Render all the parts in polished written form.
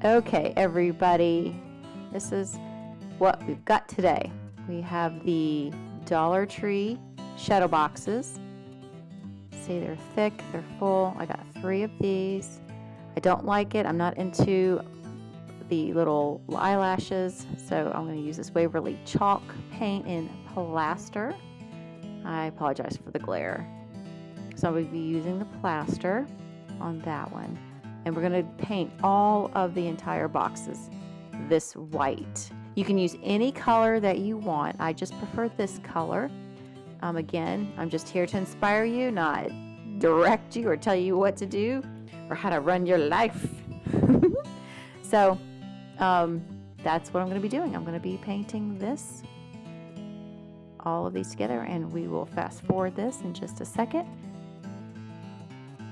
Okay, everybody, this is what we've got today. We have the Dollar Tree shadow boxes. See, they're thick, they're full. I got 3 of these. I don't like it. I'm not into the little eyelashes, so I'm going to use this Waverly chalk paint in plaster. I apologize for the glare. So I will be using the plaster on that one. And we're going to paint all of the entire boxes this white. You can use any color that you want. I just prefer this color. Again, I'm just here to inspire you, not direct you or tell you what to do or how to run your life. So that's what I'm going to be doing. I'm going to be painting this, all of these together, and we will fast forward this in just a second,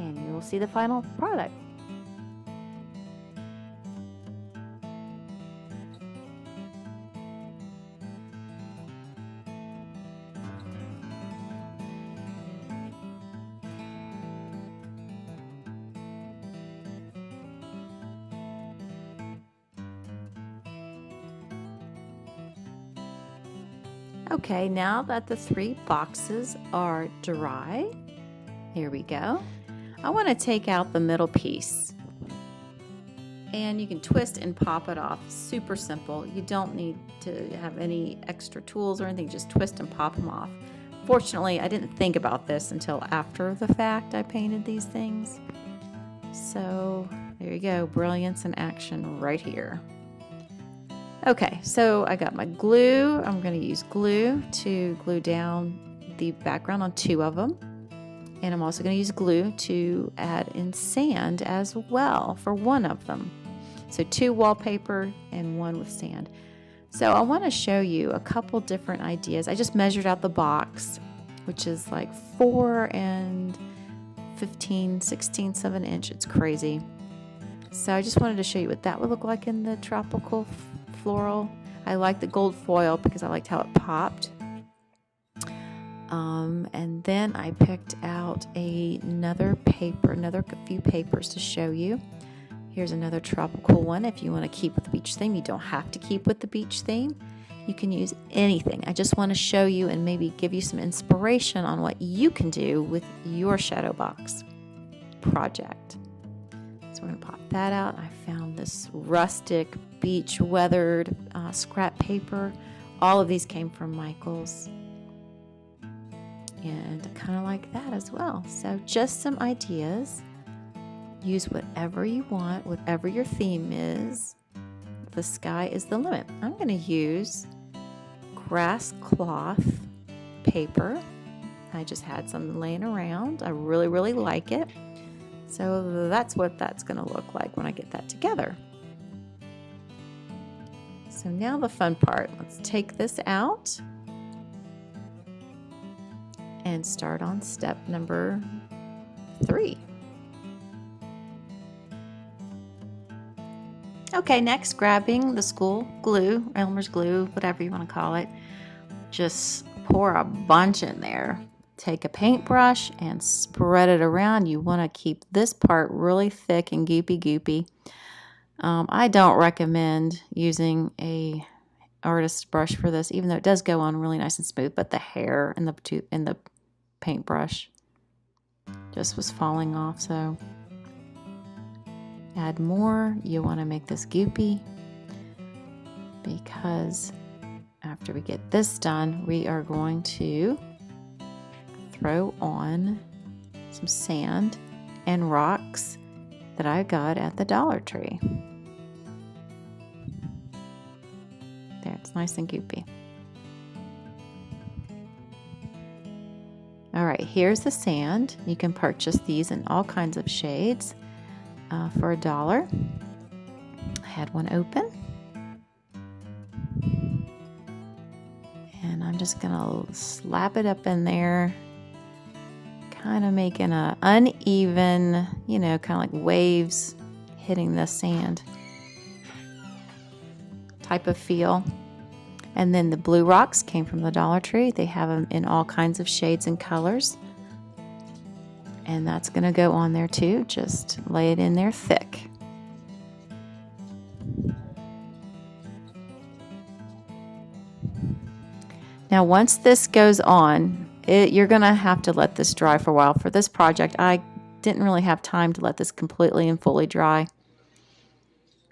and you will see the final product. Okay, now that the 3 boxes are dry, here we go. I want to take out the middle piece, and you can twist and pop it off. Super simple. You don't need to have any extra tools or anything. Just twist and pop them off. Fortunately, I didn't think about this until after the fact I painted these things. So there you go, brilliance in action right here. Okay, so I got my glue. I'm going to use glue to glue down the background on 2 of them. And I'm also going to use glue to add in sand as well for 1 of them. So 2 wallpaper and 1 with sand. So I want to show you a couple different ideas. I just measured out the box, which is like 4 and 15/16 of an inch. It's crazy. So I just wanted to show you what that would look like in the tropical floral. I like the gold foil because I liked how it popped. And then I picked out another few papers to show you. Here's another tropical one. If you want to keep with the beach theme, you don't have to keep with the beach theme. You can use anything. I just want to show you and maybe give you some inspiration on what you can do with your shadow box project. So we're going to pop that out. I found this rustic, beach weathered scrap paper. All of these came from Michael's. And I kind of like that as well. So just some ideas. Use whatever you want, whatever your theme is. The sky is the limit. I'm going to use grass cloth paper. I just had some laying around. I really, really like it. So that's what that's going to look like when I get that together. So now the fun part. Let's take this out and start on step number 3. Okay, next grabbing the school glue, Elmer's glue, whatever you want to call it. Just pour a bunch in there. Take a paintbrush and spread it around. You want to keep this part really thick and goopy. I don't recommend using a artist's brush for this, even though it does go on really nice and smooth, but the hair in the paintbrush just was falling off. So add more. You want to make this goopy, because after we get this done, we are going to throw on some sand and rocks that I got at the Dollar Tree. There, it's nice and goopy. All right, here's the sand. You can purchase these in all kinds of shades for $1. I had one open. And I'm just gonna slap it up in there, kind of making a uneven, kind of like waves hitting the sand type of feel. And then the blue rocks came from the Dollar Tree. They have them in all kinds of shades and colors. And that's going to go on there too. Just lay it in there thick. Now once this goes on, you're gonna have to let this dry for a while. For this project, I didn't really have time to let this completely and fully dry.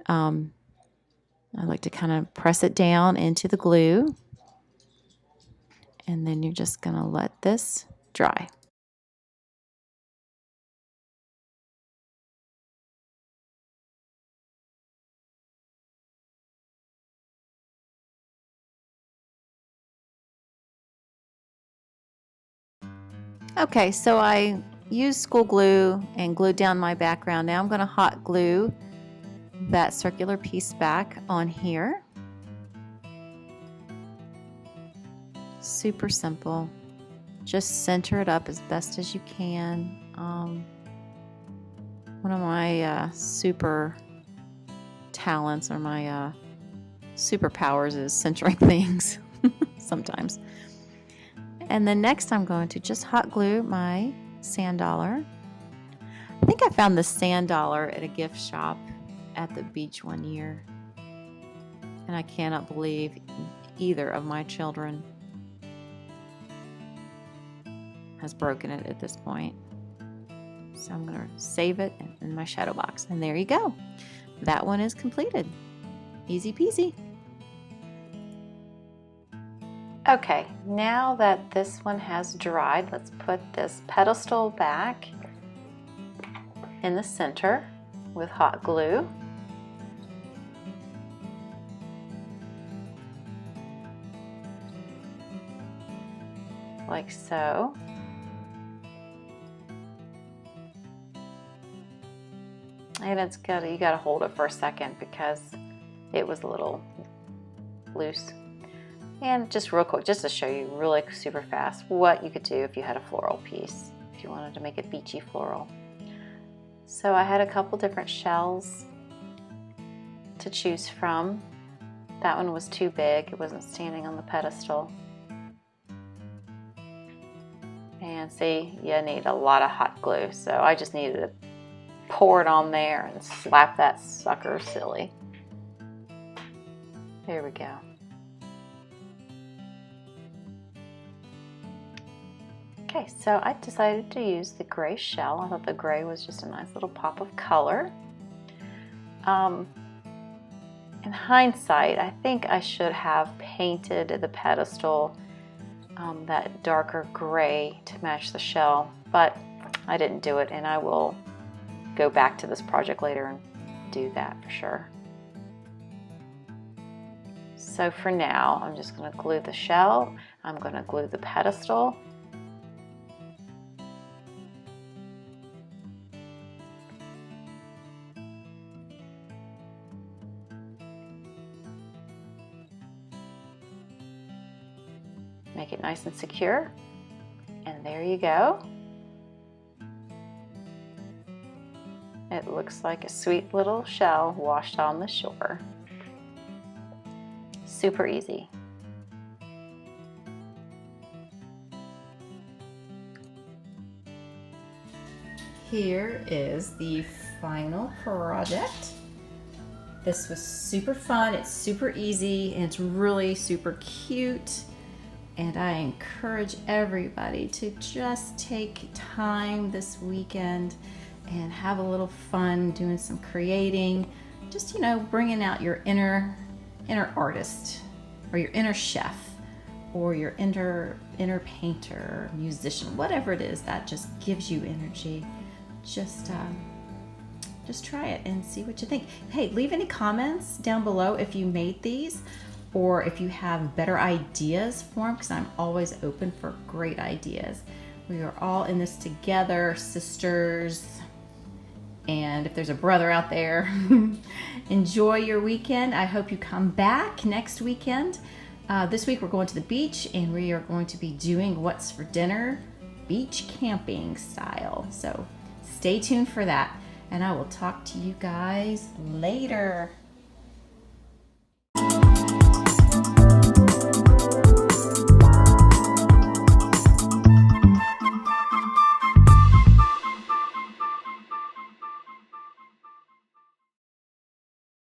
I like to kind of press it down into the glue, and then you're just gonna let this dry. Okay, so I used school glue and glued down my background. Now I'm gonna hot glue that circular piece back on here. Super simple. Just center it up as best as you can. One of my super talents or my superpowers is centering things sometimes. And then next I'm going to just hot glue my sand dollar. I think I found the sand dollar at a gift shop at the beach one year. And I cannot believe either of my children has broken it at this point. So I'm going to save it in my shadow box. And there you go. That one is completed. Easy peasy. Okay, now that this one has dried, let's put this pedestal back in the center with hot glue. Like so. And you gotta hold it for a second because it was a little loose. And just real quick, just to show you really super fast what you could do if you had a floral piece, if you wanted to make it beachy floral. So I had a couple different shells to choose from. That one was too big, it wasn't standing on the pedestal. And see, you need a lot of hot glue, so I just needed to pour it on there and slap that sucker silly. There we go. Okay, so I decided to use the gray shell. I thought the gray was just a nice little pop of color. In hindsight, I think I should have painted the pedestal that darker gray to match the shell, but I didn't do it, and I will go back to this project later and do that for sure. So for now, I'm just going to glue the shell. I'm going to glue the pedestal. Make it nice and secure. And there you go. It looks like a sweet little shell washed on the shore. Super easy. Here is the final project. This was super fun, it's super easy, and it's really super cute. And I encourage everybody to just take time this weekend and have a little fun doing some creating. Just, you know, bringing out your inner artist, or your inner chef, or your inner painter, musician, whatever it is that just gives you energy. Just try it and see what you think. Hey, leave any comments down below if you made these, or if you have better ideas for them, because I'm always open for great ideas. We are all in this together, sisters. And if there's a brother out there, enjoy your weekend. I hope you come back next weekend. This week we're going to the beach, and we are going to be doing what's for dinner, beach camping style. So stay tuned for that, and I will talk to you guys later.